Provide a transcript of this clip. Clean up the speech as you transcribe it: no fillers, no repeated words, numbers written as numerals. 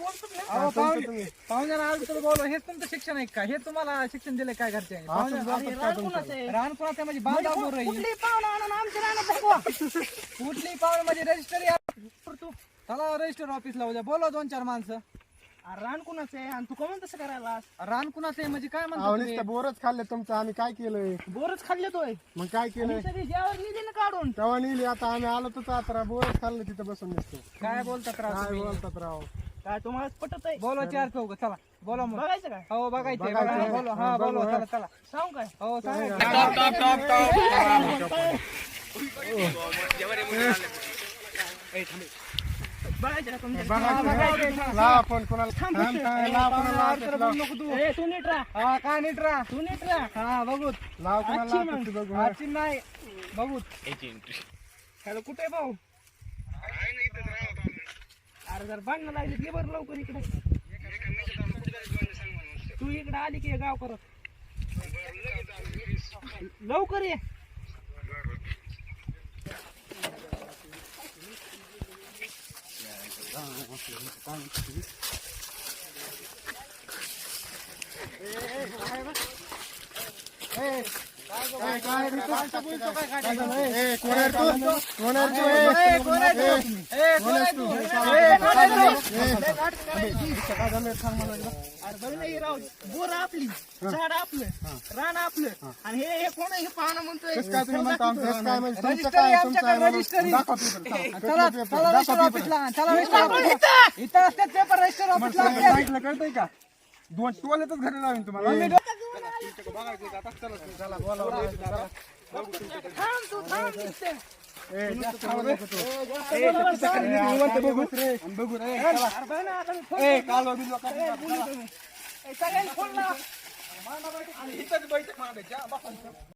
अहो पाहुण्याला आलं तर बोलवा. हेच तुमचं शिक्षण आहे का? हे तुम्हाला शिक्षण दिलंय काय घरचे? रान कुणाचं म्हणजे बांधा बोर कुठली पाहुणे म्हणजे रजिस्टर तू चला रजिस्टर ऑफिसला उद्या बोलवा 2-4 माणसं. रान कुणाचं आहे आणि तू कमून तसं करायला? रान कुणाचं आहे म्हणजे काय म्हणतो? बोरच खाल्ले तुमचं. आम्ही काय केलंय? बोरच खाल्ले तोय. मग काय केलंय? सगळी जेवण निघे ना काढून तेव्हा नेली. आता आम्ही आलो तर आता बोरच खाल्लं तिथं बसून नसतो. काय बोलतात राव काय तुम्ही? बोलतात राव? काय तुम्हाला पटत आहे? बोलवा 4 चौघ चला बोला मग. बघायचं काय? हो बघायचंय बोलवा. हा बोलवा चला चला सांगू काय? हो सांगा. बघायचं का तुमच्या? लावा फोन कोणाला? ए, तू नीट राहा. हा काय नीट राहा. तू नीट राहा. हा बघूत लाव कोणाला लावतो ते बघू. आजची नाही बघूत. हॅलो कुठे आहे भाऊ? अरे जर बांधणं लागली की बरं लवकर इकडे. तू इकडे आली की गाव करत लवकर ये. बोर आपली झाड आपलं रान आपलं आणि हे कोण हे पाहणं म्हणतोय. रजिस्टरी आमच्याकडे रजिस्टरी. चला चला रजिस्टर ऑफिसला चला रजिस्टर ऑफिसला. इथं असतात पेपर रजिस्टर ऑफिसला असतात. कळतंय का? 2 टोलेतच घरी लावीन तुम्हाला. थांब तू थांब दिसते. सगळ्यांनी फोन लावा.